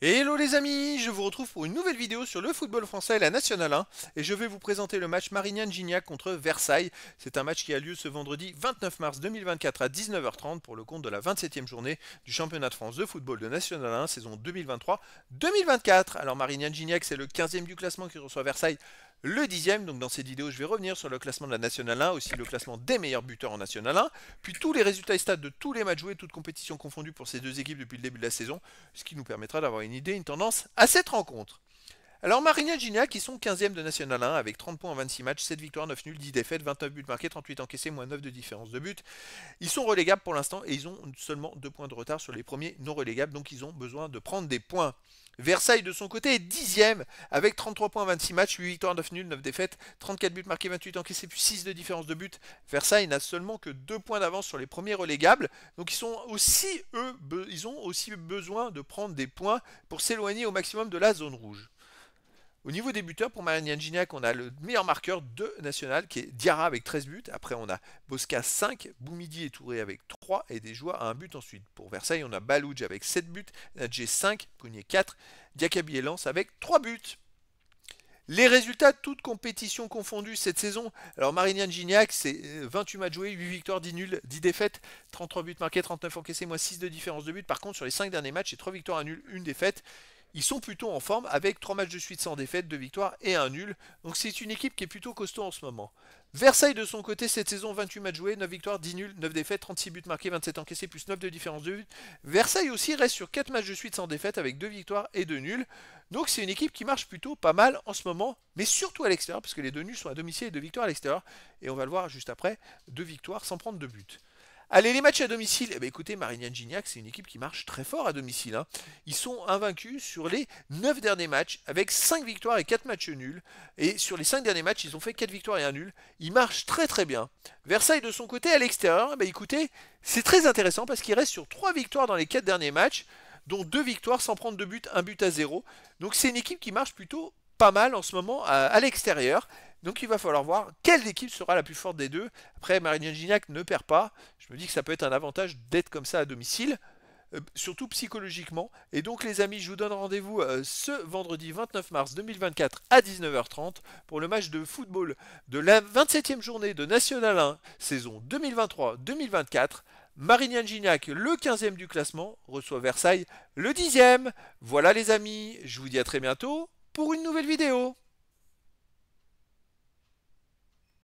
Hello les amis, je vous retrouve pour une nouvelle vidéo sur le football français et la Nationale 1 et je vais vous présenter le match Marignane-Gignac contre Versailles. C'est un match qui a lieu ce vendredi 29 mars 2024 à 19h30 pour le compte de la 27e journée du championnat de France de football de Nationale 1 saison 2023-2024. Alors Marignane-Gignac c'est le 15e du classement qui reçoit Versailles le 10e. Donc dans cette vidéo je vais revenir sur le classement de la Nationale 1, aussi le classement des meilleurs buteurs en Nationale 1, puis tous les résultats et stats de tous les matchs joués, toutes compétitions confondues pour ces deux équipes depuis le début de la saison, ce qui nous permettra d'avoir une idée, une tendance à cette rencontre. Alors Marignane-Gignac qui sont 15e de National 1 avec 30 points en 26 matchs, 7 victoires, 9 nuls, 10 défaites, 29 buts marqués, 38 encaissés, moins 9 de différence de but. Ils sont relégables pour l'instant et ils ont seulement 2 points de retard sur les premiers non relégables, donc ils ont besoin de prendre des points. Versailles de son côté est 10e avec 33 points en 26 matchs, 8 victoires, 9 nuls, 9 défaites, 34 buts marqués, 28 encaissés, puis 6 de différence de but. Versailles n'a seulement que 2 points d'avance sur les premiers relégables, donc ils ont aussi besoin de prendre des points pour s'éloigner au maximum de la zone rouge. Au niveau des buteurs, pour Marignane-Gignac, on a le meilleur marqueur de National qui est Diarra avec 13 buts. Après, on a Bosca 5, Boumidi et Touré avec 3 et des joueurs à un but ensuite. Pour Versailles, on a Balouj avec 7 buts, Nadjé 5, Cogné 4, Diakabi et Lens avec 3 buts. Les résultats, toutes compétitions confondues cette saison. Alors Marignane-Gignac, c'est 28 matchs joués, 8 victoires, 10 nuls, 10 défaites, 33 buts marqués, 39 encaissés, moins 6 de différence de but. Par contre, sur les 5 derniers matchs, c'est 3 victoires, 1 nul, 1 défaite. Ils sont plutôt en forme avec 3 matchs de suite sans défaite, 2 victoires et 1 nul. Donc c'est une équipe qui est plutôt costaud en ce moment. Versailles de son côté, cette saison, 28 matchs joués, 9 victoires, 10 nuls, 9 défaites, 36 buts marqués, 27 encaissés, plus 9 de différence de but. Versailles aussi reste sur 4 matchs de suite sans défaite avec 2 victoires et 2 nuls. Donc c'est une équipe qui marche plutôt pas mal en ce moment, mais surtout à l'extérieur, parce que les 2 nuls sont à domicile et 2 victoires à l'extérieur. Et on va le voir juste après, 2 victoires sans prendre de but. Allez, les matchs à domicile, eh bien, écoutez, Marignane-Gignac, c'est une équipe qui marche très fort à domicile, hein. Ils sont invaincus sur les 9 derniers matchs, avec 5 victoires et 4 matchs nuls. Et sur les 5 derniers matchs, ils ont fait 4 victoires et 1 nul. Ils marchent très très bien. Versailles, de son côté, à l'extérieur, eh bien, écoutez, c'est très intéressant parce qu'il reste sur 3 victoires dans les 4 derniers matchs, dont 2 victoires sans prendre de but, 1 but à 0. Donc c'est une équipe qui marche plutôt pas mal en ce moment à l'extérieur. Donc il va falloir voir quelle équipe sera la plus forte des deux. Après, Marignane-Gignac ne perd pas. Je me dis que ça peut être un avantage d'être comme ça à domicile, surtout psychologiquement. Et donc les amis, je vous donne rendez-vous ce vendredi 29 mars 2024 à 19h30 pour le match de football de la 27e journée de National 1, saison 2023-2024. Marignane-Gignac, le 15e du classement, reçoit Versailles, le 10e. Voilà les amis, je vous dis à très bientôt pour une nouvelle vidéo.